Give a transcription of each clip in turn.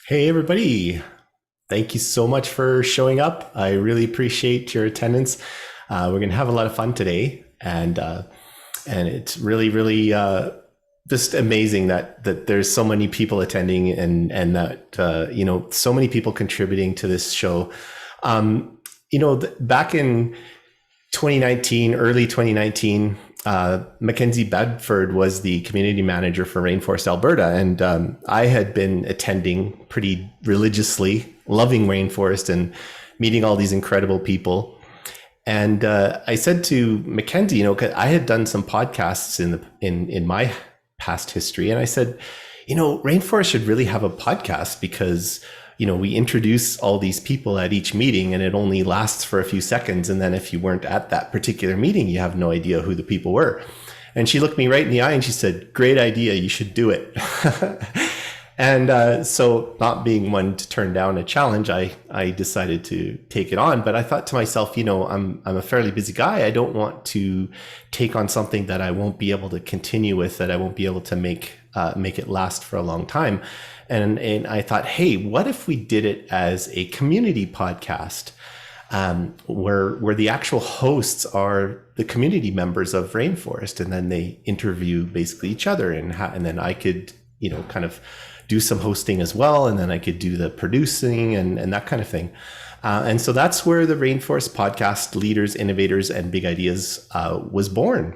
Hey, everybody. Thank you so much for showing up. I really appreciate your attendance. We're going to have a lot of fun today. And it's really just amazing that there's so many people attending and that, so many people contributing to this show. Back in 2019, early 2019, Mackenzie Bedford was the community manager for Rainforest, Alberta. And I had been attending pretty religiously, loving Rainforest and meeting all these incredible people. And I said to Mackenzie, 'cause I had done some podcasts in my past history. And I said, Rainforest should really have a podcast because we introduce all these people at each meeting and it only lasts for a few seconds. And then if you weren't at that particular meeting, you have no idea who the people were. And she looked me right in the eye and she said, great idea, you should do it. And so not being one to turn down a challenge, I decided to take it on. But I thought to myself, I'm a fairly busy guy. I don't want to take on something that I won't be able to continue with, that I won't be able to make it last for a long time. And I thought, hey, what if we did it as a community podcast, where the actual hosts are the community members of Rainforest, and then they interview basically each other, and then I could, kind of do some hosting as well, and then I could do the producing and that kind of thing. And so that's where the Rainforest podcast, Leaders, Innovators, and Big Ideas was born.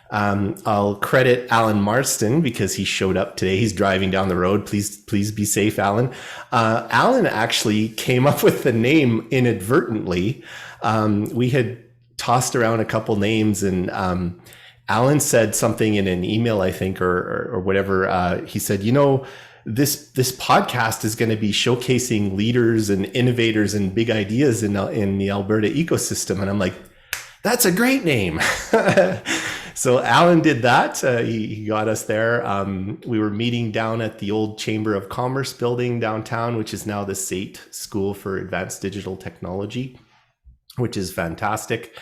I'll credit Alan Marston because he showed up today. He's driving down the road. Please be safe, Alan. Alan actually came up with the name inadvertently. We had tossed around a couple names, and Alan said something in an email, I think, or whatever. He said, this podcast is going to be showcasing leaders and innovators and big ideas in the Alberta ecosystem. And I'm like, that's a great name. So Alan did that. He got us there. We were meeting down at the old Chamber of Commerce building downtown, which is now the SAIT School for Advanced Digital Technology, which is fantastic.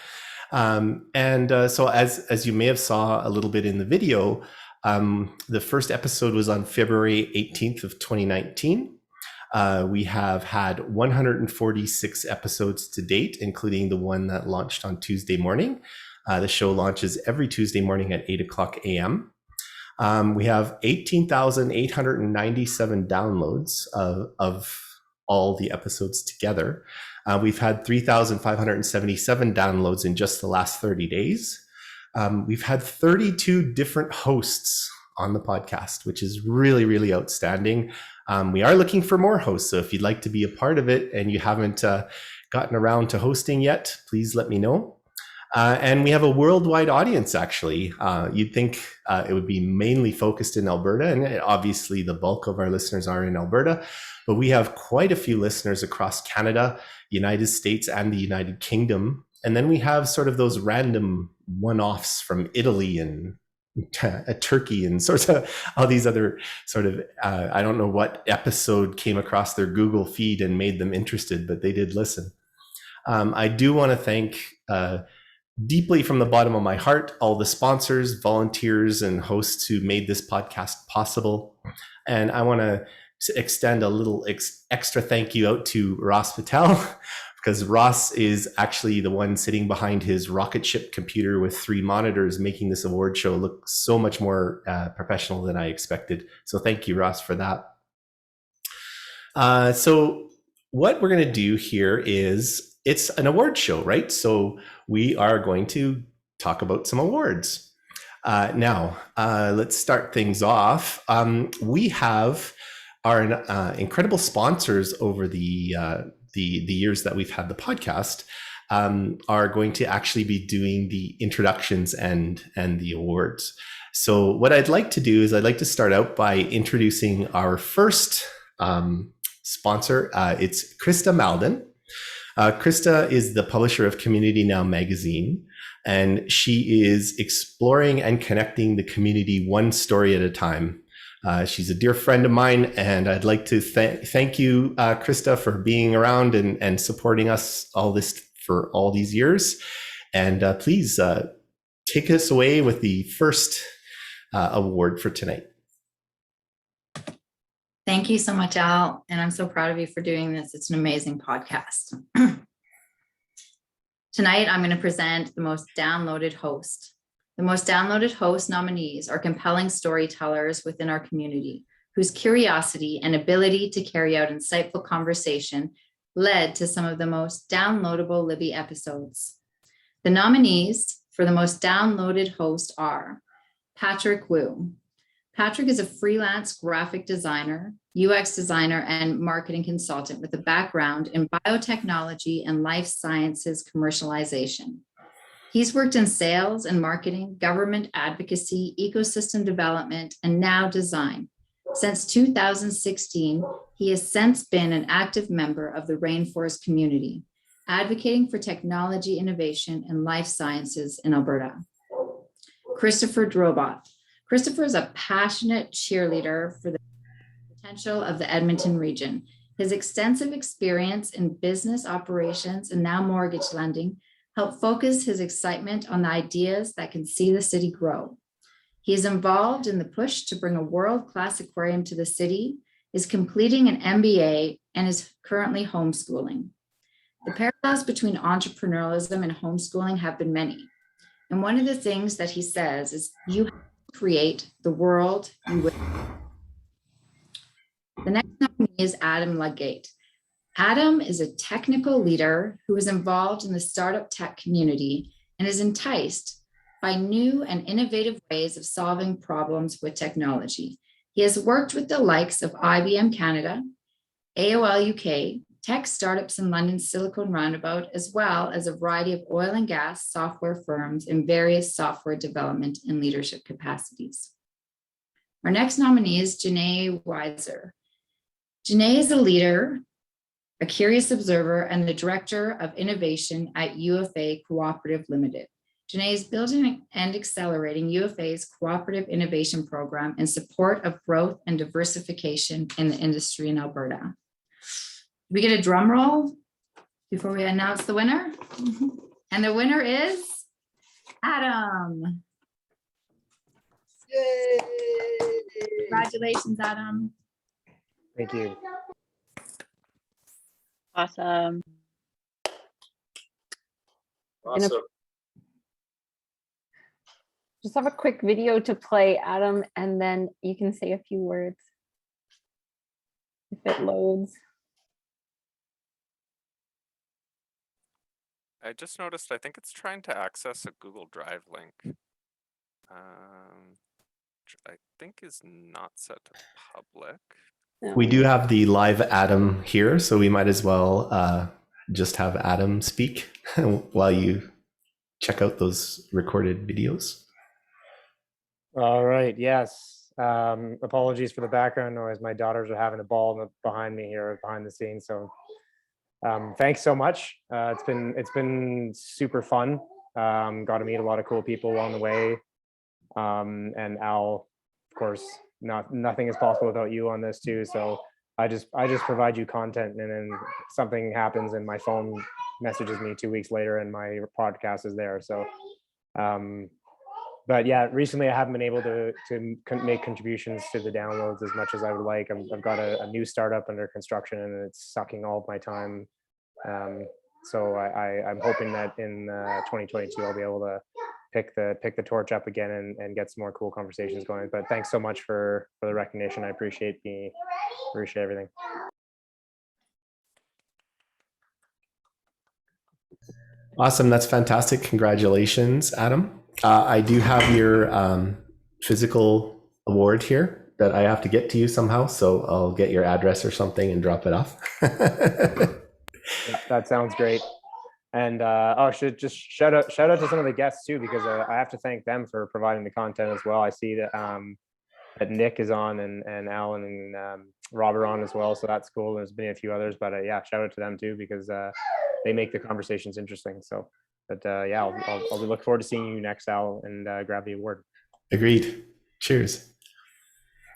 So as you may have saw a little bit in the video, the first episode was on February 18th of 2019. We have had 146 episodes to date, including the one that launched on Tuesday morning. The show launches every Tuesday morning at 8 o'clock a.m. We have 18,897 downloads of all the episodes together. We've had 3,577 downloads in just the last 30 days. We've had 32 different hosts on the podcast, which is really, really outstanding. We are looking for more hosts. So if you'd like to be a part of it and you haven't gotten around to hosting yet, please let me know. And we have a worldwide audience, actually. You'd think it would be mainly focused in Alberta, and obviously the bulk of our listeners are in Alberta, but we have quite a few listeners across Canada, United States, and the United Kingdom. And then we have sort of those random one-offs from Italy and Turkey and sort of all these other sort of, I don't know what episode came across their Google feed and made them interested, but they did listen. I do want to thank deeply from the bottom of my heart all the sponsors, volunteers, and hosts who made this podcast possible. And I want to extend a little extra thank you out to Ross Patel, because Ross is actually the one sitting behind his rocket ship computer with 3 monitors, making this award show look so much more professional than I expected. So thank you, Ross, for that. So what we're going to do here is, it's an award show, right? So we are going to talk about some awards. Now, let's start things off. We have our incredible sponsors over the years that we've had the podcast, are going to actually be doing the introductions and the awards. So what I'd like to do is I'd like to start out by introducing our first sponsor. It's Krista Malden. Krista is the publisher of Community Now magazine, and she is exploring and connecting the community one story at a time. She's a dear friend of mine, and I'd like to thank you, Krista, for being around and supporting us for all these years. And please take us away with the first award for tonight. Thank you so much, Al. And I'm so proud of you for doing this. It's an amazing podcast. Tonight, I'm going to present the most downloaded host. The most downloaded host nominees are compelling storytellers within our community, whose curiosity and ability to carry out insightful conversation led to some of the most downloadable Libby episodes. The nominees for the most downloaded host are Patrick Wu. Patrick is a freelance graphic designer, UX designer, and marketing consultant with a background in biotechnology and life sciences commercialization. He's worked in sales and marketing, government advocacy, ecosystem development, and now design. Since 2016, he has since been an active member of the Rainforest community, advocating for technology innovation and life sciences in Alberta. Christopher Drobot. Christopher is a passionate cheerleader for the potential of the Edmonton region. His extensive experience in business operations and now mortgage lending helped focus his excitement on the ideas that can see the city grow. He is involved in the push to bring a world-class aquarium to the city, is completing an MBA, and is currently homeschooling. The parallels between entrepreneurialism and homeschooling have been many. And one of the things that he says is, you create the world you will. The next nominee is Adam Ludgate. Adam is a technical leader who is involved in the startup tech community and is enticed by new and innovative ways of solving problems with technology. He has worked with the likes of IBM Canada, AOL UK, tech startups in London's Silicon Roundabout, as well as a variety of oil and gas software firms in various software development and leadership capacities. Our next nominee is Janae Weiser. Janae is a leader, a curious observer, and the director of innovation at UFA Cooperative Limited. Janae is building and accelerating UFA's cooperative innovation program in support of growth and diversification in the industry in Alberta. We get a drum roll before we announce the winner. And the winner is Adam. Yay! Congratulations, Adam. Thank you. Awesome. Awesome. Just have a quick video to play, Adam, and then you can say a few words if it loads. I just noticed, I think it's trying to access a Google Drive link. I think is not set to public. We do have the live Adam here, so we might as well just have Adam speak while you check out those recorded videos. All right. Yes. Apologies for the background noise. My daughters are having a ball behind me here, behind the scenes. So thanks so much. It's been super fun. Got to meet a lot of cool people along the way. And Al, of course, nothing is possible without you on this too. So I just provide you content, and then something happens and my phone messages me 2 weeks later and my podcast is there. So but yeah, recently I haven't been able to make contributions to the downloads as much as I would like. I've got a new startup under construction and it's sucking all of my time. So I'm hoping that in 2022 I'll be able to pick the torch up again and get some more cool conversations going. But thanks so much for the recognition. I appreciate everything. Awesome. That's fantastic. Congratulations, Adam. I do have your physical award here that I have to get to you somehow. So I'll get your address or something and drop it off. Yeah, that sounds great. And I should just shout out to some of the guests too, because I have to thank them for providing the content as well. I see that Nick is on and Alan and Rob are on as well. So that's cool. There's been a few others, but yeah, shout out to them too, because they make the conversations interesting. So, but yeah, I'll look forward to seeing you next, Al, and grab the award. Agreed. Cheers.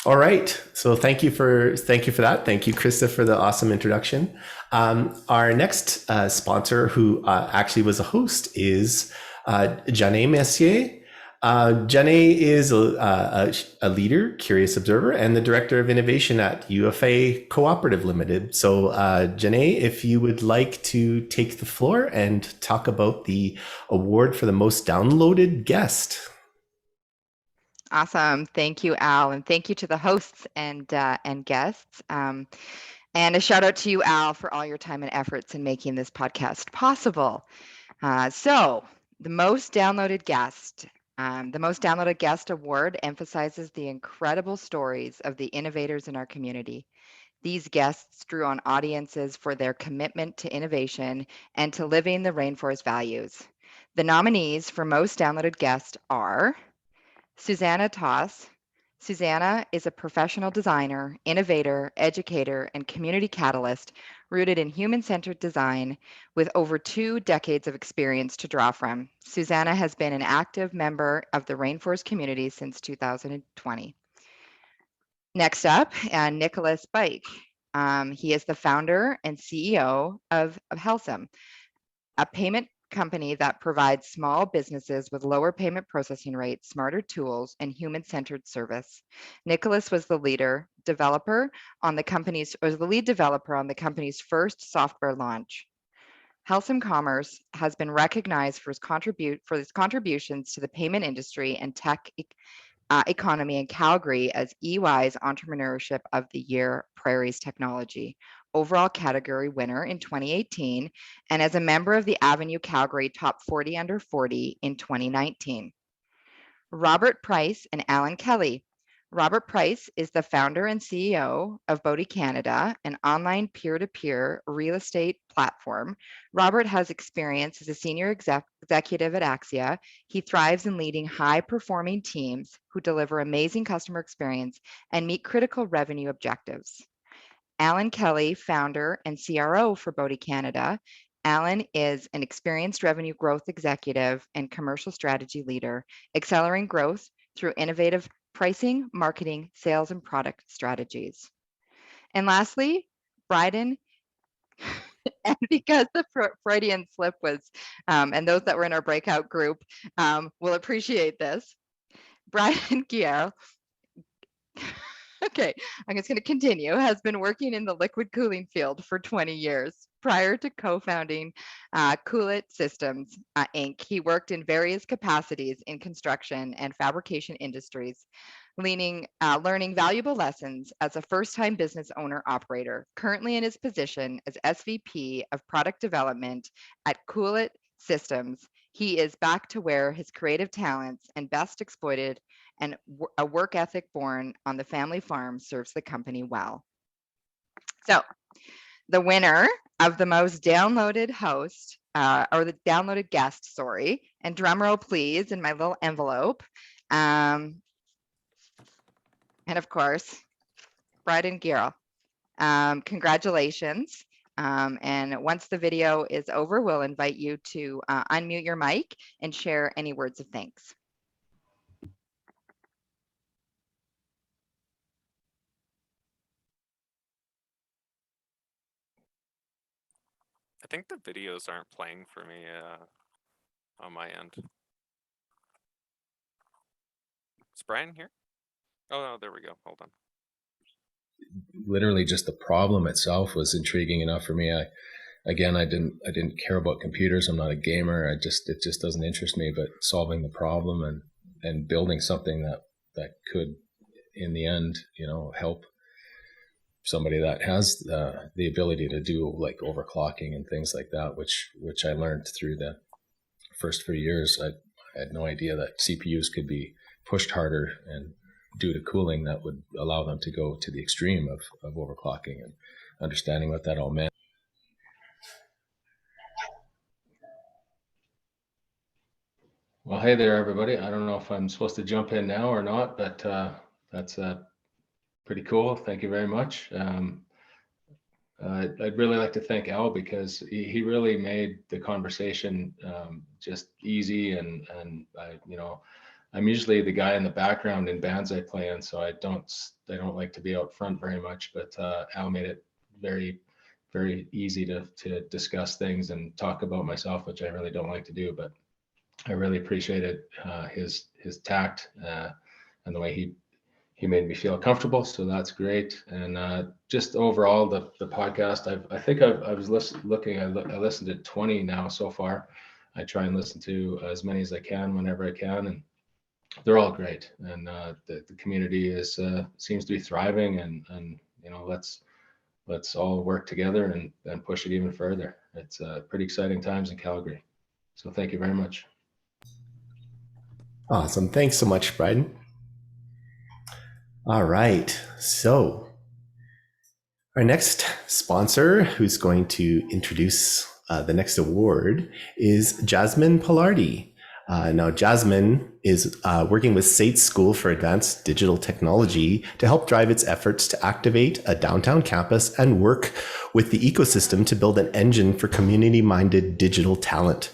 All right. So thank you for that. Thank you, Krista, for the awesome introduction. Our next sponsor, who actually was a host, is Janae Messier. Janae is a leader, curious observer, and the director of innovation at UFA Cooperative Limited. So, Janae, if you would like to take the floor and talk about the award for the most downloaded guest. Awesome. Thank you, Al, and thank you to the hosts and guests. And a shout out to you, Al, for all your time and efforts in making this podcast possible. So the most downloaded guest. The Most Downloaded Guest Award emphasizes the incredible stories of the innovators in our community. These guests drew on audiences for their commitment to innovation and to living the Rainforest values. The nominees for Most Downloaded Guest are Susanna Toss. Susanna is a professional designer, innovator, educator, and community catalyst rooted in human-centered design with over 2 decades of experience to draw from. Susanna has been an active member of the Rainforest community since 2020. Next up, Nicholas Bike. He is the founder and CEO of Helsum, a payment company that provides small businesses with lower payment processing rates, smarter tools, and human-centered service. Nicholas was the lead developer on the company's first software launch. Helsum Commerce has been recognized for its contributions to the payment industry and tech economy in Calgary as EY's Entrepreneurship of the Year Prairies Technology overall category winner in 2018, and as a member of the Avenue Calgary Top 40 Under 40 in 2019. Robert Price and Alan Kelly. Robert Price is the founder and CEO of Boadway Canada, an online peer-to-peer real estate platform. Robert has experience as a senior executive at Axia. He thrives in leading high-performing teams who deliver amazing customer experience and meet critical revenue objectives. Alan Kelly, founder and CRO for Boadway Canada. Alan is an experienced revenue growth executive and commercial strategy leader, accelerating growth through innovative pricing, marketing, sales, and product strategies. And lastly, Bryden, and because the Freudian slip was, and those that were in our breakout group will appreciate this, Bryden Guiller, okay, I'm just going to continue, has been working in the liquid cooling field for 20 years. Prior to co-founding Coolit Systems, Inc., he worked in various capacities in construction and fabrication industries, learning valuable lessons as a first-time business owner-operator. Currently in his position as SVP of Product Development at Coolit Systems, he is back to where his creative talents and best exploited and a work ethic born on the family farm serves the company well. So the winner of the most downloaded host, or the downloaded guest, sorry, and drum roll please in my little envelope. And of course, Bryden Guiller. Congratulations. And once the video is over, we'll invite you to unmute your mic and share any words of thanks. I think the videos aren't playing for me on my end. Is Brian here? Oh, no, there we go. Hold on. Literally just the problem itself was intriguing enough for me. I didn't care about computers. I'm not a gamer. It just doesn't interest me, but solving the problem and building something that could in the end, help somebody that has the ability to do like overclocking and things like that, which I learned through the first few years. I had no idea that CPUs could be pushed harder and due to cooling that would allow them to go to the extreme of overclocking, and understanding what that all meant. Well, hey there, everybody. I don't know if I'm supposed to jump in now or not, but that's pretty cool. Thank you very much. I'd really like to thank Al because he really made the conversation just easy, and I'm usually the guy in the background in bands I play in, so I don't like to be out front very much. But Al made it very, very easy to discuss things and talk about myself, which I really don't like to do. But I really appreciated his tact and the way he made me feel comfortable. So that's great. And just overall, the podcast, I was looking. I listened to 20 now so far. I try and listen to as many as I can whenever I can, and they're all great. And the community is seems to be thriving, and you know, let's all work together and push it even further. It's pretty exciting times in Calgary. So thank you very much. Awesome. Thanks so much, Bryden. All right. So our next sponsor who's going to introduce the next award is Jasmine Palardy. Now, Jasmine is working with SAIT School for Advanced Digital Technology to help drive its efforts to activate a downtown campus and work with the ecosystem to build an engine for community-minded digital talent.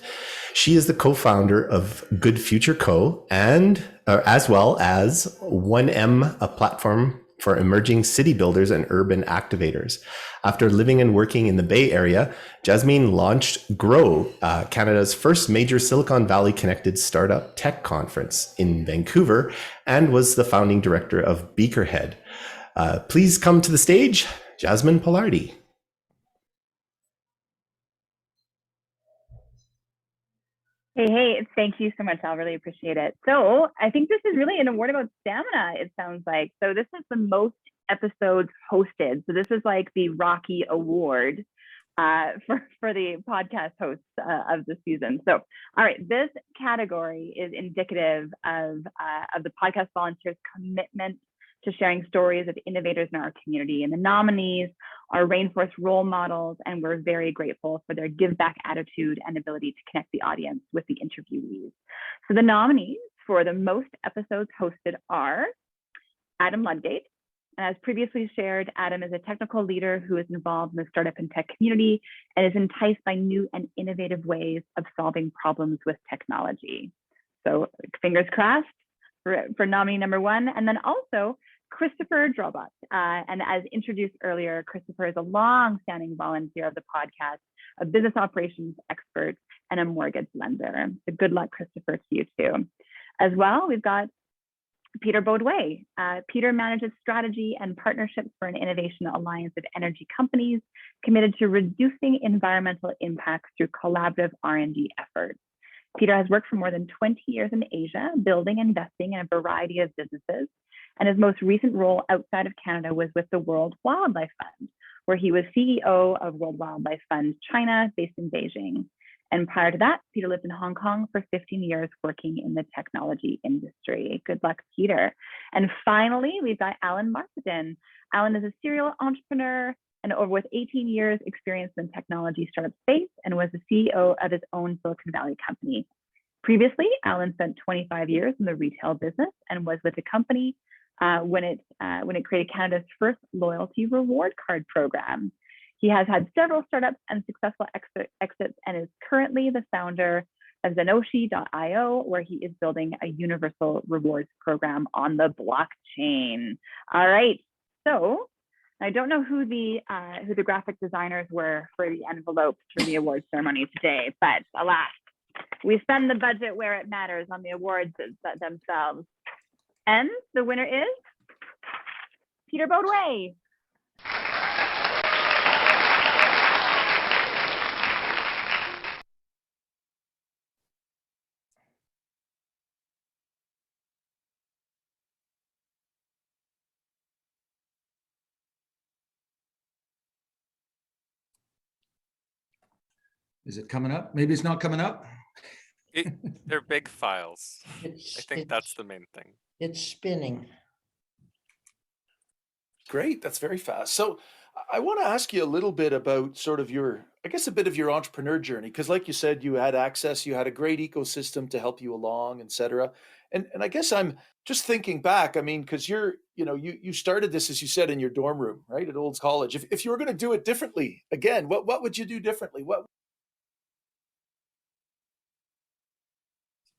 She is the co-founder of Good Future Co. and as well as 1M, a platform for emerging city builders and urban activators. After living and working in the Bay Area, Jasmine launched Grow, Canada's first major Silicon Valley connected startup tech conference in Vancouver, and was the founding director of Beakerhead. Please come to the stage, Jasmine Palardy. Hey, thank you so much. I'll really appreciate it. So I think this is really an award about stamina, it sounds like. So this is the most episodes hosted. So this is like the Rocky Award for the podcast hosts of the season. So, all right, this category is indicative of the podcast volunteers' commitment to sharing stories of innovators in our community. And the nominees are Rainforest role models, and we're very grateful for their give back attitude and ability to connect the audience with the interviewees. So the nominees for the most episodes hosted are Adam Ludgate. As previously shared, Adam is a technical leader who is involved in the startup and tech community and is enticed by new and innovative ways of solving problems with technology. So fingers crossed for nominee number one. And then also Christopher Drobot. And as introduced earlier, Christopher is a long-standing volunteer of the podcast, a business operations expert, and a mortgage lender. So good luck, Christopher, to you too. As well, we've got Peter Boadway. Peter manages strategy and partnerships for an innovation alliance of energy companies committed to reducing environmental impacts through collaborative R&D efforts. Peter has worked for more than 20 years in Asia, building and investing in a variety of businesses. And his most recent role outside of Canada was with the World Wildlife Fund, where he was CEO of World Wildlife Fund China, based in Beijing. And prior to that, Peter lived in Hong Kong for 15 years working in the technology industry. Good luck, Peter. And finally, we've got Alan Marsden. Alan is a serial entrepreneur and with 18 years experience in technology startup space, and was the CEO of his own Silicon Valley company. Previously, Alan spent 25 years in the retail business and was with the company when it created Canada's first loyalty reward card program. He has had several startups and successful exits and is currently the founder of Zenoshi.io, where he is building a universal rewards program on the blockchain. All right, so I don't know who the graphic designers were for the envelopes for the awards ceremony today, but alas, we spend the budget where it matters on the awards themselves. And the winner is Peter Boadway. Is it coming up? Maybe it's not coming up. They're big files. I think that's the main thing. It's spinning. Great, that's very fast. So I want to ask you a little bit about sort of your, I guess, a bit of your entrepreneur journey, because like you said, you had access, you had a great ecosystem to help you along, et cetera. And I guess I'm just thinking back, I mean, because you started this, as you said, in your dorm room, right, at Olds College. If you were going to do it differently, again, what would you do differently?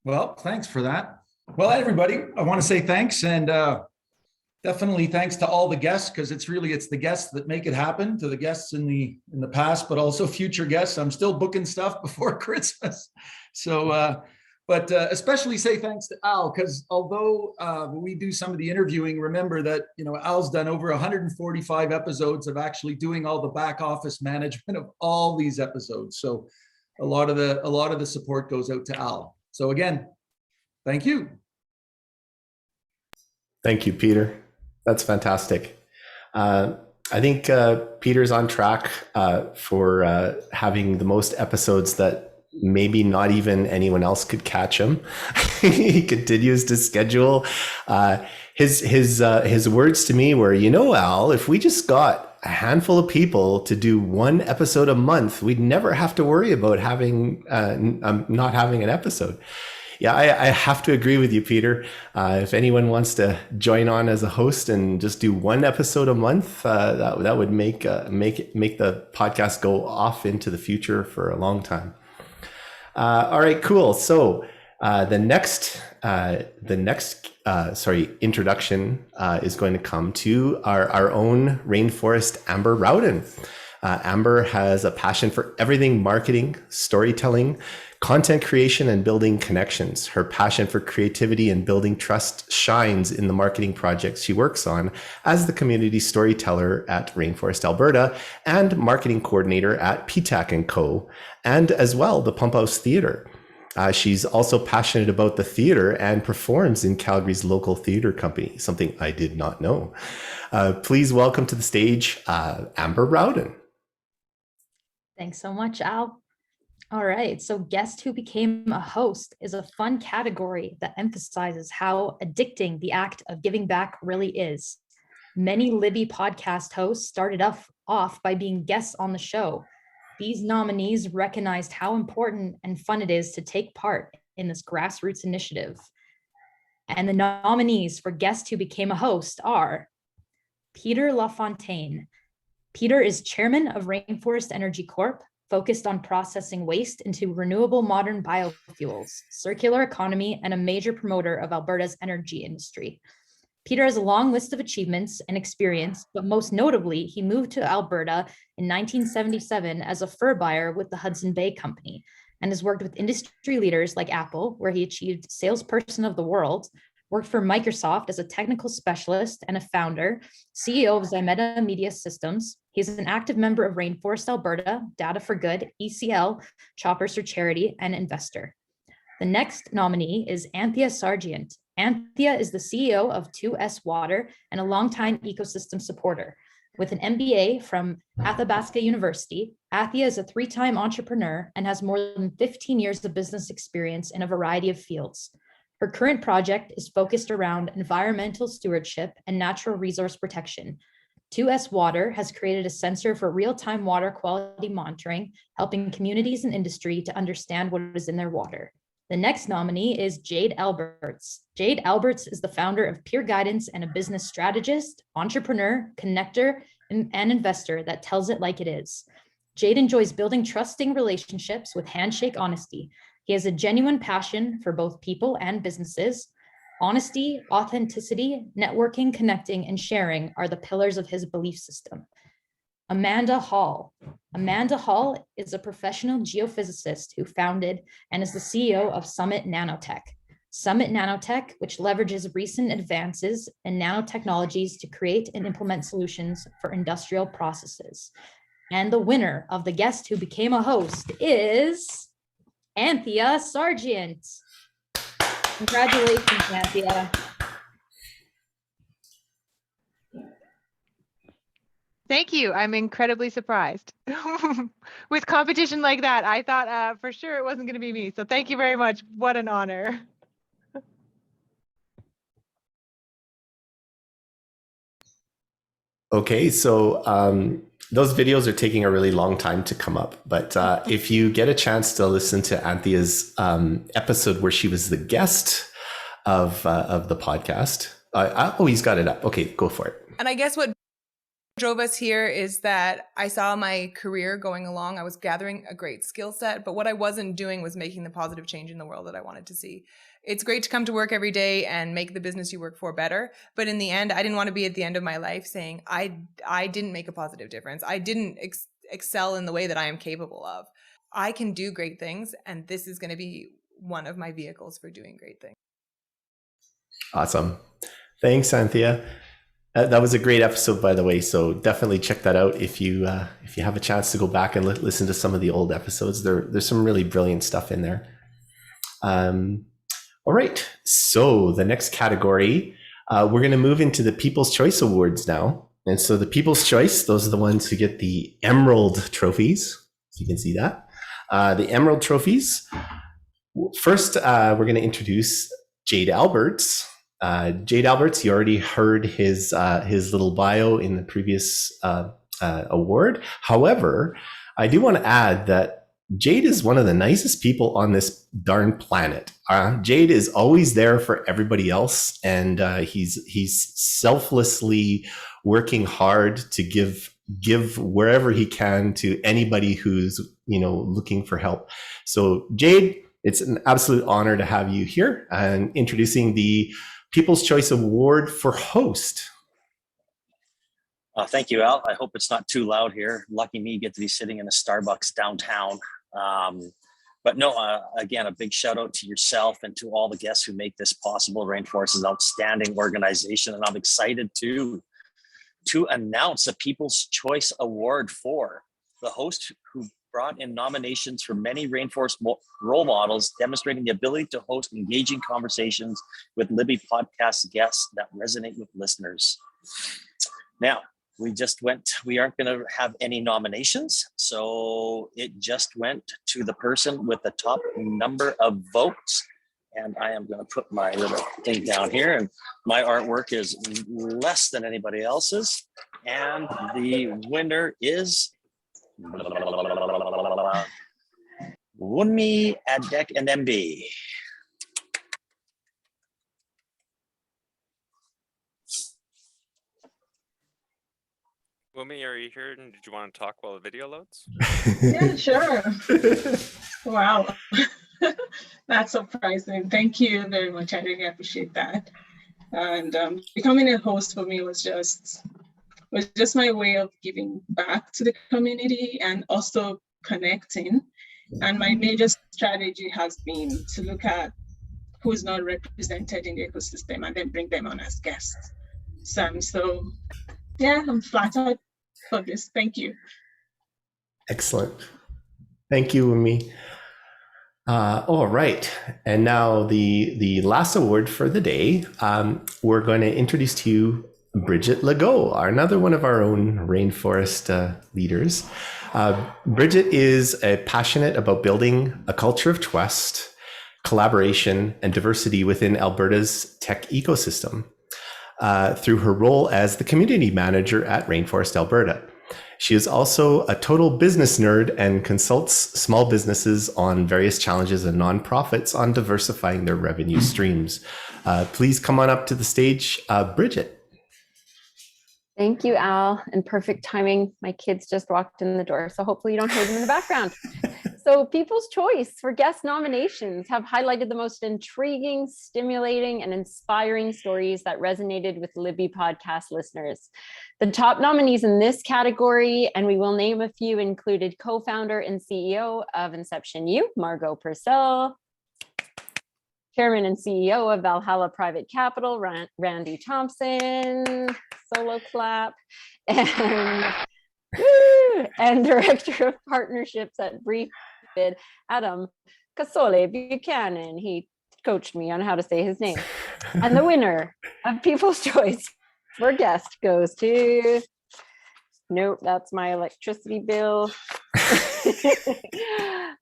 Well, thanks for that. Well, everybody, I want to say thanks, and definitely thanks to all the guests, because it's the guests that make it happen, to the guests in the past, but also future guests. I'm still booking stuff before Christmas. So But especially say thanks to Al, because although when we do some of the interviewing, remember that, you know, Al's done over 145 episodes of actually doing all the back office management of all these episodes. So a lot of the support goes out to Al. So again, thank you. Thank you, Peter. That's fantastic. I think Peter's on track for having the most episodes that maybe not even anyone else could catch him. He continues to schedule. His words to me were, you know, Al, if we just got a handful of people to do one episode a month, we'd never have to worry about having not having an episode. Yeah, I have to agree with you, Peter. If anyone wants to join on as a host and just do one episode a month, that would make the podcast go off into the future for a long time. All right, cool. So the next introduction is going to come to our own Rainforest Amber Rowden. Amber has a passion for everything marketing, storytelling, content creation, and building connections. Her passion for creativity and building trust shines in the marketing projects she works on as the community storyteller at Rainforest Alberta and marketing coordinator at PTAC & Co., and as well the Pump House Theatre. She's also passionate about the theater and performs in Calgary's local theater company, something I did not know. Please welcome to the stage, Amber Rowden. Thanks so much, Al. All right, so Guest Who Became a Host is a fun category that emphasizes how addicting the act of giving back really is. Many LIBI podcast hosts started off by being guests on the show. These nominees recognized how important and fun it is to take part in this grassroots initiative. And the nominees for Guest Who Became a Host are Peter Lafontaine. Peter is chairman of Rainforest Energy Corp., focused on processing waste into renewable modern biofuels, circular economy, and a major promoter of Alberta's energy industry. Peter has a long list of achievements and experience, but most notably, he moved to Alberta in 1977 as a fur buyer with the Hudson Bay Company and has worked with industry leaders like Apple, where he achieved Salesperson of the World, worked for Microsoft as a technical specialist and a founder, CEO of Zymeta Media Systems. He's an active member of Rainforest Alberta, Data for Good, ECL, Choppers for Charity, and investor. The next nominee is Anthia Sargient. Anthia is the CEO of 2S Water and a longtime ecosystem supporter. With an MBA from Athabasca University, Anthia is a three-time entrepreneur and has more than 15 years of business experience in a variety of fields. Her current project is focused around environmental stewardship and natural resource protection. 2S Water has created a sensor for real-time water quality monitoring, helping communities and industry to understand what is in their water. The next nominee is Jade Alberts. Jade Alberts is the founder of Peer Guidance and a business strategist, entrepreneur, connector, and investor that tells it like it is. Jade enjoys building trusting relationships with handshake honesty. He has a genuine passion for both people and businesses. Honesty, authenticity, networking, connecting, and sharing are the pillars of his belief system. Amanda Hall. Amanda Hall is a professional geophysicist who founded and is the CEO of Summit Nanotech. Summit Nanotech, which leverages recent advances in nanotechnologies to create and implement solutions for industrial processes. And the winner of the Guest Who Became a Host is Anthia Sargient. Congratulations, Anthia. Thank you. I'm incredibly surprised. With competition like that, I thought for sure it wasn't going to be me. So thank you very much. What an honor. Okay, so those videos are taking a really long time to come up, but if you get a chance to listen to Anthia's episode where she was the guest of the podcast, he's got it up. Okay, go for it. And I guess what drove us here is that I saw my career going along. I was gathering a great skill set, but what I wasn't doing was making the positive change in the world that I wanted to see. It's great to come to work every day and make the business you work for better. But in the end, I didn't want to be at the end of my life saying, I didn't make a positive difference. I didn't excel in the way that I am capable of. I can do great things, and this is going to be one of my vehicles for doing great things. Awesome. Thanks, Anthia. That was a great episode, by the way. So definitely check that out if you have a chance to go back and listen to some of the old episodes. There's some really brilliant stuff in there. All right. So the next category, we're going to move into the People's Choice Awards now. And so the People's Choice, those are the ones who get the Emerald trophies. So you can see that. The Emerald trophies. First, we're going to introduce Jade Alberts. Jade Alberts, you already heard his little bio in the previous award. However, I do want to add that Jade is one of the nicest people on this darn planet. Jade is always there for everybody else, and he's selflessly working hard to give wherever he can to anybody who's looking for help. So Jade, it's an absolute honor to have you here and introducing the People's Choice Award for host. Thank you, Al. I hope it's not too loud here. Lucky me, get to be sitting in a Starbucks downtown. But no, again, a big shout out to yourself and to all the guests who make this possible. Rainforest is an outstanding organization, and I'm excited to announce a People's Choice Award for the host who brought in nominations for many Rainforest role models, demonstrating the ability to host engaging conversations with LIBI podcast guests that resonate with listeners. Now, we aren't going to have any nominations, so it just went to the person with the top number of votes. And I am going to put my little thing down here, and my artwork is less than anybody else's. And the winner is Wunmi Adek and MB. Wumi, are you here? And did you want to talk while the video loads? Yeah, sure. Wow. That's surprising. Thank you very much. I really appreciate that. And becoming a host for me was just my way of giving back to the community and also connecting. And my major strategy has been to look at who's not represented in the ecosystem and then bring them on as guests. So yeah, I'm flattered for this. Thank you. Excellent. Thank you, Wumi. All right. And now the last award for the day, we're going to introduce to you Bridget Legault, another one of our own Rainforest leaders. Bridget is passionate about building a culture of trust, collaboration, and diversity within Alberta's tech ecosystem through her role as the community manager at Rainforest Alberta. She is also a total business nerd and consults small businesses on various challenges and nonprofits on diversifying their revenue streams. Please come on up to the stage, Bridget. Thank you, Al, and perfect timing. My kids just walked in the door, so hopefully you don't hear them in the background. So People's Choice for guest nominations have highlighted the most intriguing, stimulating, and inspiring stories that resonated with LIBI podcast listeners. The top nominees in this category, and we will name a few, included co-founder and CEO of Inception U, Margot Purcell, Chairman and CEO of Valhalla Private Capital, Randy Thompson, solo clap, and Director of Partnerships at Briefbid, Adam Kasole Buchanan. He coached me on how to say his name. And the winner of People's Choice for guest goes to, nope, that's my electricity bill.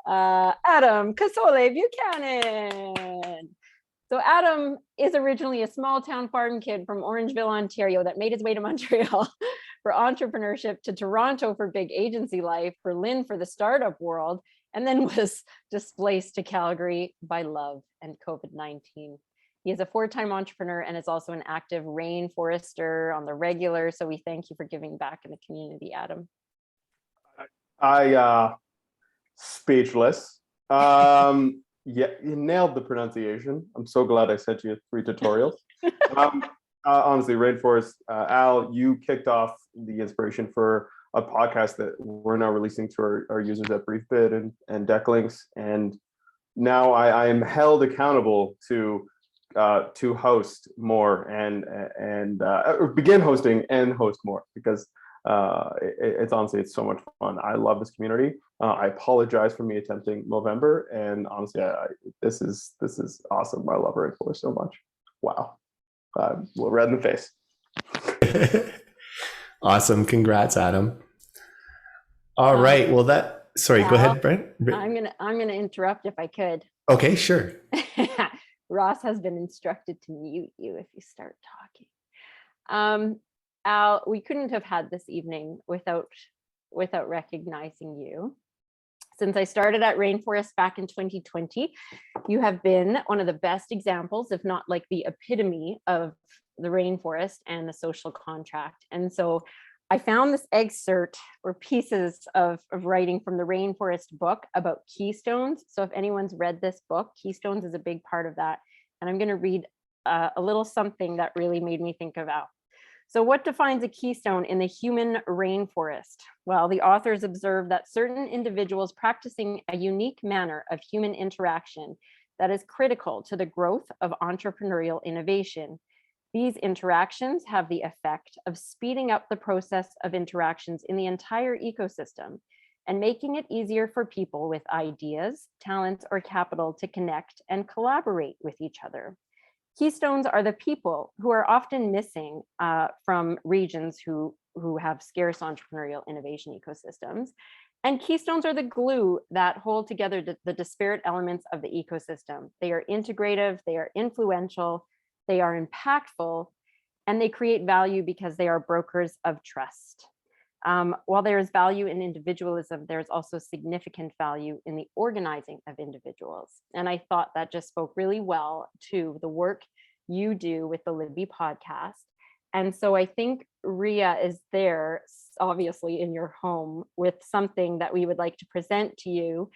Adam Kasole Buchanan. So Adam is originally a small town farm kid from Orangeville, Ontario that made his way to Montreal for entrepreneurship, to Toronto for big agency life, Berlin for the startup world, and then was displaced to Calgary by love and COVID-19. He is a 4-time entrepreneur and is also an active rainforester on the regular. So we thank you for giving back in the community, Adam. Speechless. Yeah, you nailed the pronunciation. I'm so glad I sent you 3 tutorials. Honestly, Rainforest, Al, you kicked off the inspiration for a podcast that we're now releasing to our users at Briefbid and Decklinks. And now I am held accountable to host more and or begin hosting and host more, because it's honestly, it's so much fun. I love this community. I apologize for me attempting November, and honestly, this is awesome. I love Rainforest so much. Wow, well, red in the face. Awesome, congrats, Adam. All right, well sorry, go ahead, Brent. I'm gonna interrupt if I could. Okay, sure. Ross has been instructed to mute you if you start talking. Al, we couldn't have had this evening without recognizing you. Since I started at Rainforest back in 2020, you have been one of the best examples, if not like the epitome of the Rainforest and the social contract. And so I found this excerpt or pieces of writing from the Rainforest book about keystones. So if anyone's read this book, Keystones is a big part of that. And I'm going to read a little something that really made me think of Al. So what defines a keystone in the human rainforest? Well, the authors observe that certain individuals practicing a unique manner of human interaction that is critical to the growth of entrepreneurial innovation. These interactions have the effect of speeding up the process of interactions in the entire ecosystem and making it easier for people with ideas, talents, or capital to connect and collaborate with each other. Keystones are the people who are often missing from regions who have scarce entrepreneurial innovation ecosystems. And keystones are the glue that hold together the disparate elements of the ecosystem. They are integrative, they are influential, they are impactful, and they create value because they are brokers of trust. While there is value in individualism, there's also significant value in the organizing of individuals. And I thought that just spoke really well to the work you do with the LIBI podcast. And so I think Ria is there, obviously in your home, with something that we would like to present to you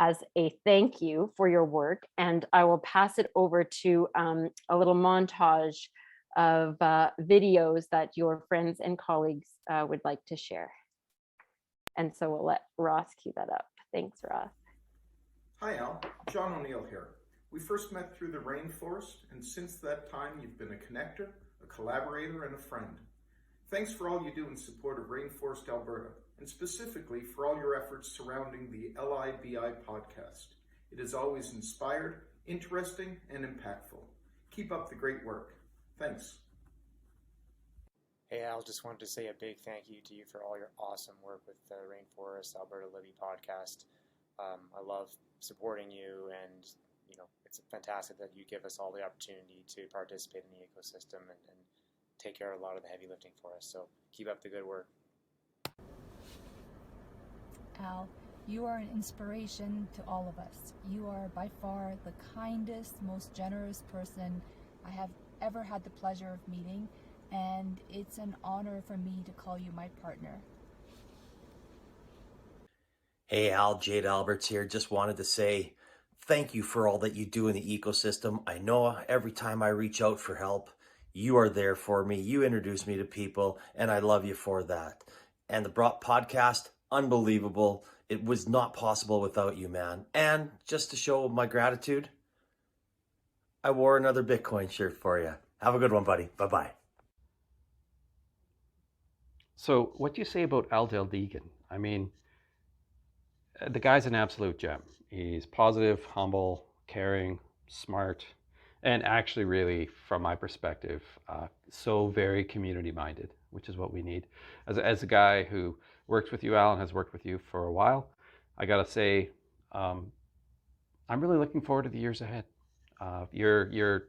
as a thank you for your work. And I will pass it over to a little montage of videos that your friends and colleagues would like to share. And so we'll let Ross cue that up. Thanks, Ross. Hi, Al. John O'Neill here. We first met through the Rainforest, and since that time, you've been a connector, a collaborator, and a friend. Thanks for all you do in support of Rainforest Alberta, and specifically for all your efforts surrounding the LIBI podcast. It is always inspired, interesting, and impactful. Keep up the great work. Thanks. Hey, Al, just wanted to say a big thank you to you for all your awesome work with the Rainforest Alberta LIBI podcast. I love supporting you, and it's fantastic that you give us all the opportunity to participate in the ecosystem and take care of a lot of the heavy lifting for us. So keep up the good work. Al, you are an inspiration to all of us. You are by far the kindest, most generous person I have ever had the pleasure of meeting, and it's an honor for me to call you my partner. Hey Al, Jade Alberts here. Just wanted to say thank you for all that you do in the ecosystem. I know every time I reach out for help, you are there for me. You introduce me to people, and I love you for that. And the podcast, unbelievable. It was not possible without you, man. And just to show my gratitude, I wore another Bitcoin shirt for you. Have a good one, buddy. Bye-bye. So what do you say about Aldel Deegan? I mean, the guy's an absolute gem. He's positive, humble, caring, smart, and actually really, from my perspective, so very community-minded, which is what we need. As a guy who worked with you, Al, and has worked with you for a while, I gotta say, I'm really looking forward to the years ahead. Your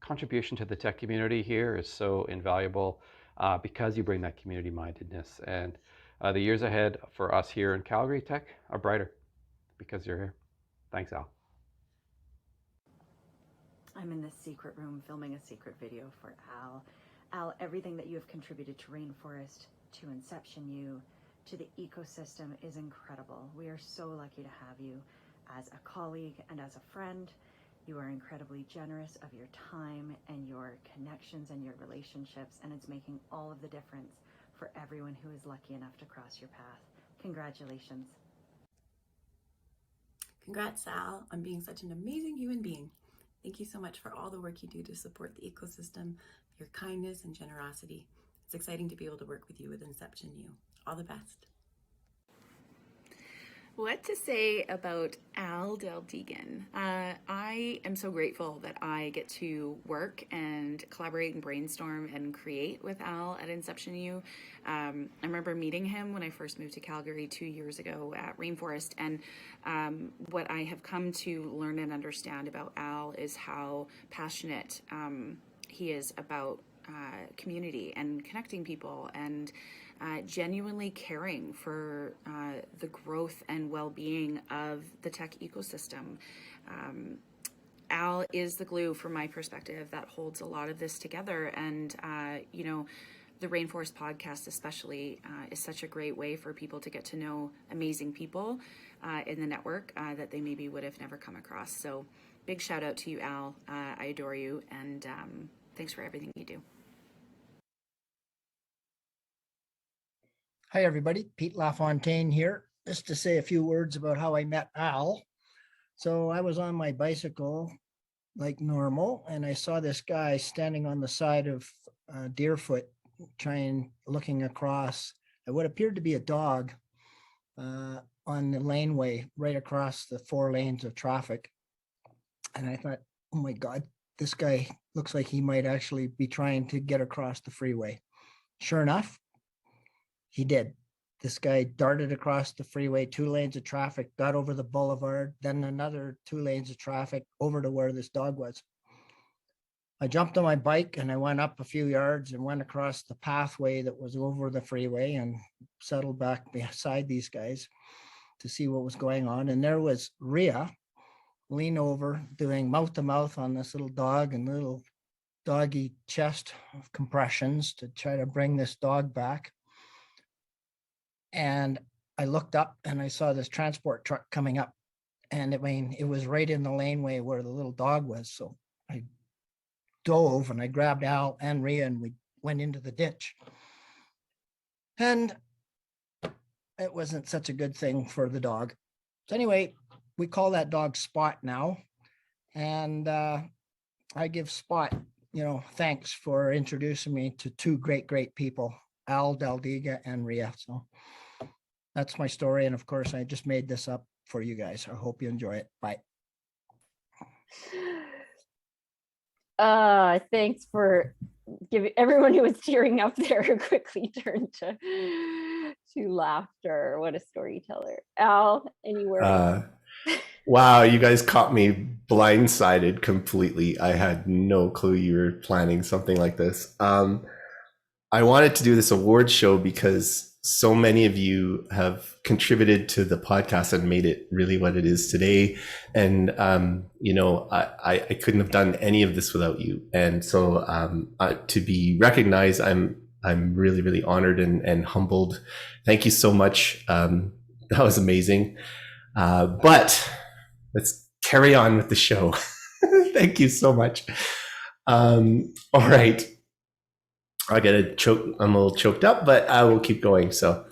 contribution to the tech community here is so invaluable because you bring that community mindedness, and the years ahead for us here in Calgary Tech are brighter because you're here. Thanks, Al. I'm in this secret room filming a secret video for Al. Al, everything that you have contributed to Rainforest, to Inception U, to the ecosystem is incredible. We are so lucky to have you as a colleague and as a friend. You are incredibly generous of your time and your connections and your relationships, and it's making all of the difference for everyone who is lucky enough to cross your path. Congratulations. Congrats, Al, on being such an amazing human being. Thank you so much for all the work you do to support the ecosystem, your kindness and generosity. It's exciting to be able to work with you with Inception U. All the best. What to say about Aldel Deegan? I am so grateful that I get to work and collaborate and brainstorm and create with Al at Inception U. I remember meeting him when I first moved to Calgary 2 years ago at Rainforest, and what I have come to learn and understand about Al is how passionate he is about community and connecting people and genuinely caring for the growth and well-being of the tech ecosystem. Al is the glue, from my perspective, that holds a lot of this together. And, you know, the Rainforest podcast especially is such a great way for people to get to know amazing people in the network that they maybe would have never come across. So big shout out to you, Al. I adore you, and thanks for everything you do. Hi, everybody. Pete Lafontaine here, just to say a few words about how I met Al. So I was on my bicycle like normal, and I saw this guy standing on the side of Deerfoot, looking across at what appeared to be a dog on the laneway right across the 4 lanes of traffic. And I thought, oh my God, this guy looks like he might actually be trying to get across the freeway. Sure enough, he did. This guy darted across the freeway, 2 lanes of traffic, got over the boulevard, then another 2 lanes of traffic over to where this dog was. I jumped on my bike and I went up a few yards and went across the pathway that was over the freeway and settled back beside these guys to see what was going on. And there was Rhea lean over doing mouth to mouth on this little dog and little doggy chest compressions to try to bring this dog back. And I looked up and I saw this transport truck coming up, and it was right in the laneway where the little dog was. So I dove and I grabbed Al and Rhea and we went into the ditch. And it wasn't such a good thing for the dog. So anyway, we call that dog Spot now. And I give Spot, thanks for introducing me to 2 great people, Aldel Deegan and Rhea. So that's my story. And of course, I just made this up for you guys. I hope you enjoy it. Bye. Thanks for giving everyone who was tearing up there quickly turned to laughter. What a storyteller. Al, any words? Wow, you guys caught me blindsided completely. I had no clue you were planning something like this. I wanted to do this award show because so many of you have contributed to the podcast and made it really what it is today. And, I couldn't have done any of this without you. And so to be recognized, I'm really, really honored and humbled. Thank you so much. That was amazing. But let's carry on with the show. Thank you so much. All right. I get I'm a little choked up, but I will keep going. So,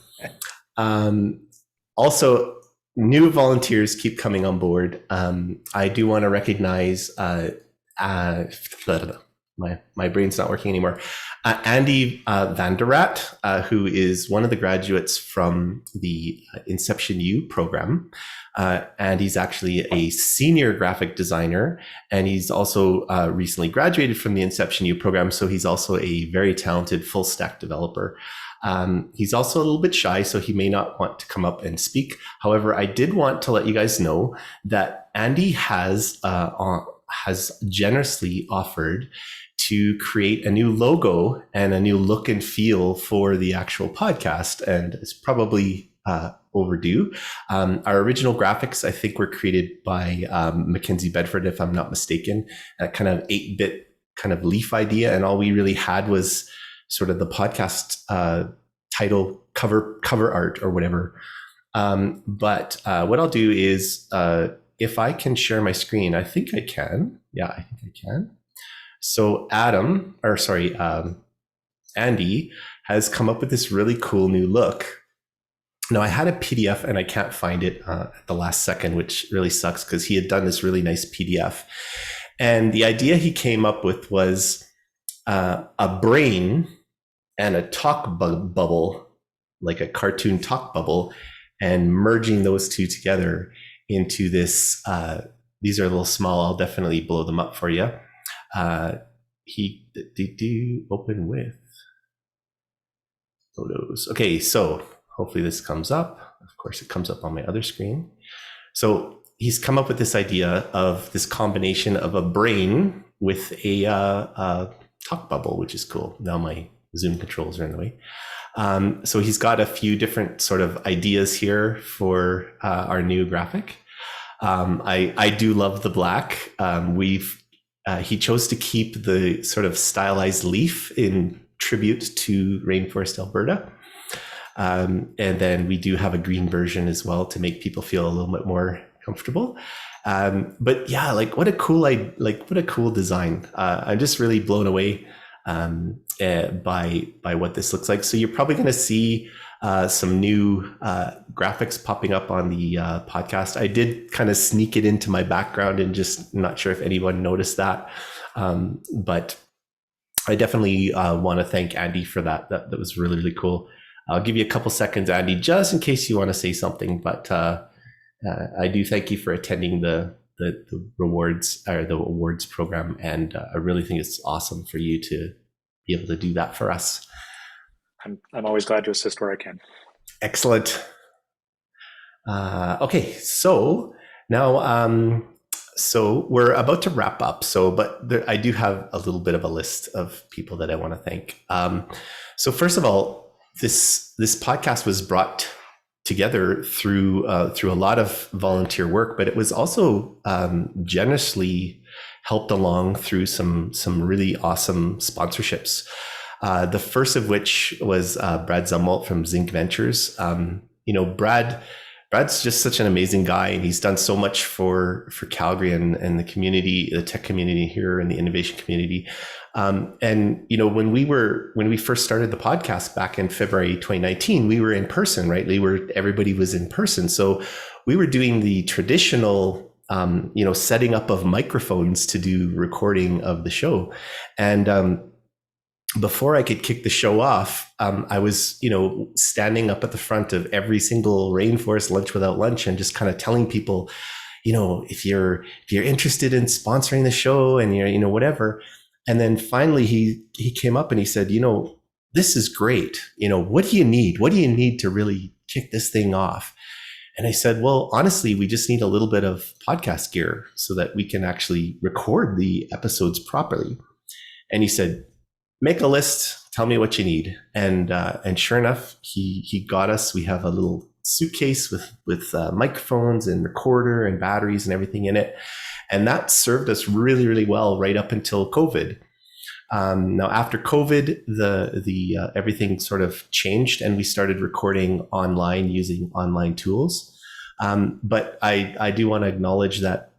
also, new volunteers keep coming on board. I do want to recognize, my brain's not working anymore. Andy Vanderat, who is one of the graduates from the Inception U program. And he's actually a senior graphic designer, and he's also recently graduated from the Inception U program. So he's also a very talented full stack developer. He's also a little bit shy, so he may not want to come up and speak. However, I did want to let you guys know that Andy has generously offered to create a new logo and a new look and feel for the actual podcast, and it's probably overdue. Our original graphics, I think, were created by Mackenzie Bedford, if I'm not mistaken, that kind of 8-bit kind of leaf idea, and all we really had was sort of the podcast title, cover art or whatever. But what I'll do is, if I can share my screen, I think I can. Yeah, I think I can. So Andy has come up with this really cool new look. Now I had a PDF and I can't find it at the last second, which really sucks because he had done this really nice PDF. And the idea he came up with was a brain and a talk bubble, like a cartoon talk bubble, and merging those two together into this. These are a little small. I'll definitely blow them up for you. He do open with photos. Okay, so hopefully this comes up. Of course, it comes up on my other screen. So he's come up with this idea of this combination of a brain with a talk bubble, which is cool. Now my Zoom controls are in the way. So he's got a few different sort of ideas here for our new graphic. I do love the black. He chose to keep the sort of stylized leaf in tribute to Rainforest, Alberta. And then we do have a green version as well to make people feel a little bit more comfortable. But yeah, like what a cool design. I'm just really blown away by what this looks like. So you're probably going to see some new graphics popping up on the podcast. I did kind of sneak it into my background and just not sure if anyone noticed that. But I definitely want to thank Andy for that. That was really, really cool. I'll give you a couple seconds, Andy, just in case you want to say something. But I do thank you for attending the rewards or the awards program, and I really think it's awesome for you to be able to do that for us. I'm always glad to assist where I can. Excellent. Okay, so now so we're about to wrap up. I do have a little bit of a list of people that I want to thank. So first of all, this podcast was brought together through a lot of volunteer work, but it was also generously helped along through some really awesome sponsorships. The first of which was Brad Zumwalt from Zinc Ventures. Brad's just such an amazing guy, and he's done so much for Calgary and the community, the tech community here and the innovation community. And when we first started the podcast back in February 2019, we were in person, right? Everybody was in person. So we were doing the traditional setting up of microphones to do recording of the show. And before I could kick the show off, I was, standing up at the front of every single Rainforest Lunch Without Lunch and just kind of telling people, if you're interested in sponsoring the show and you're, whatever. And then finally he came up and he said, this is great. What do you need? What do you need to really kick this thing off? And I said, well, honestly, we just need a little bit of podcast gear so that we can actually record the episodes properly. And he said, make a list, tell me what you need. And sure enough, he got us. We have a little suitcase with microphones and recorder and batteries and everything in it. And that served us really, really well right up until COVID. Now, after COVID, the everything sort of changed, and we started recording online using online tools. But I do want to acknowledge that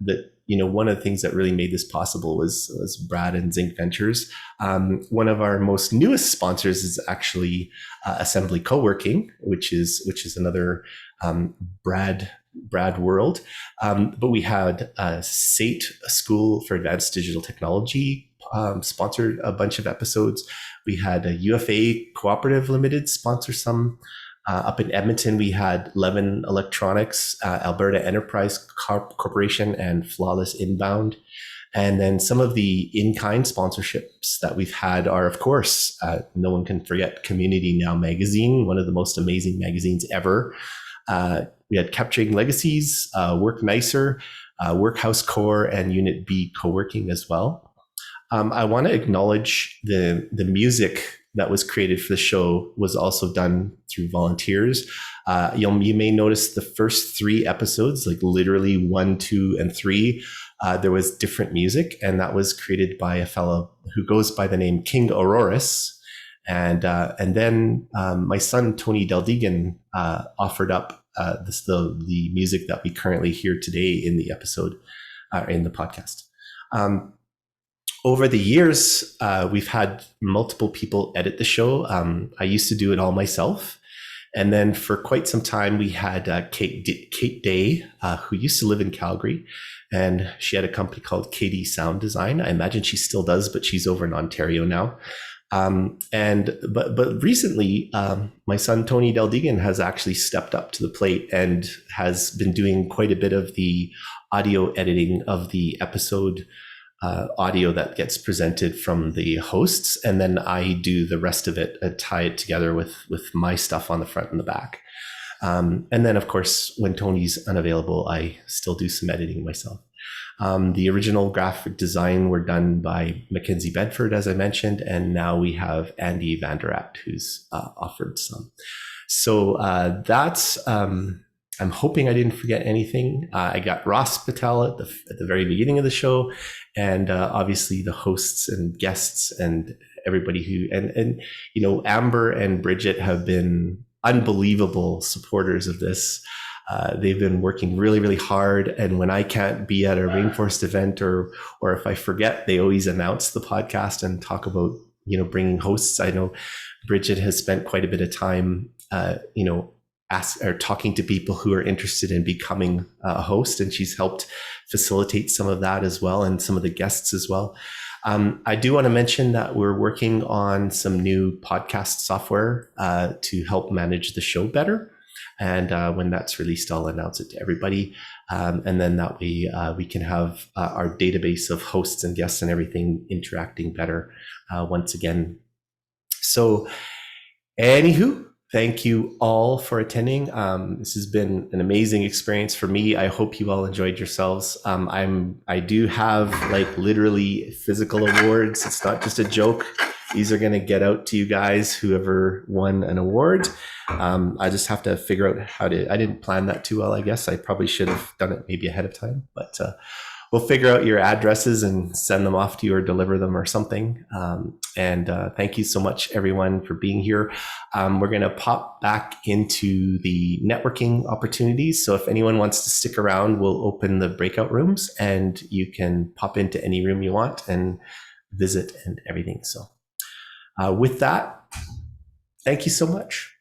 one of the things that really made this possible was Brad and Zinc Ventures. One of our most newest sponsors is actually Assembly Co-working, which is another Brad world. But we had SATE, a School for Advanced Digital Technology, sponsored a bunch of episodes. We had a UFA Cooperative Limited sponsor some. Up in Edmonton, we had Levin Electronics, Alberta Enterprise Corporation, and Flawless Inbound. And then some of the in-kind sponsorships that we've had are, of course, no one can forget Community Now magazine, one of the most amazing magazines ever. We had Capturing Legacies, Work Nicer, Workhouse Core, and Unit B Co-working as well. I want to acknowledge the music that was created for the show was also done through volunteers. You may notice the first 3 episodes, like literally 1, 2, and 3, there was different music, and that was created by a fellow who goes by the name King Auroris. And then my son Tony Del Degan offered up the music that we currently hear today in the episode, in the podcast. Over the years, we've had multiple people edit the show. I used to do it all myself. And then for quite some time, we had Kate Day, who used to live in Calgary, and she had a company called KD Sound Design. I imagine she still does, but she's over in Ontario now. But recently, my son Tony Degan has actually stepped up to the plate and has been doing quite a bit of the audio editing of the episode audio that gets presented from the hosts, and then I do the rest of it and tie it together with my stuff on the front and the back. And then, of course, when Tony's unavailable, I still do some editing myself. The original graphic design were done by Mackenzie Bedford, as I mentioned, and now we have Andy Vanderact, who's offered some. So that's, I'm hoping I didn't forget anything. I got Ross Patel at the very beginning of the show, and obviously the hosts and guests and everybody who, and you know, Amber and Bridget have been unbelievable supporters of this. They've been working really, really hard. And when I can't be at a Rainforest event or if I forget, they always announce the podcast and talk about, you know, bringing hosts. I know Bridget has spent quite a bit of time, you know, talking to people who are interested in becoming a host, and she's helped facilitate some of that as well, and some of the guests as well. I do want to mention that we're working on some new podcast software to help manage the show better. And when that's released, I'll announce it to everybody. And then that way we can have our database of hosts and guests and everything interacting better once again. So anywho, thank you all for attending. This has been an amazing experience for me. I hope you all enjoyed yourselves. I do have like literally physical awards. It's not just a joke. These are going to get out to you guys, whoever won an award. I just have to figure out how to, I didn't plan that too well, I guess. I probably should have done it maybe ahead of time, but we'll figure out your addresses and send them off to you or deliver them or something. And thank you so much, everyone, for being here. We're going to pop back into the networking opportunities. So if anyone wants to stick around, we'll open the breakout rooms and you can pop into any room you want and visit and everything. So with that, thank you so much.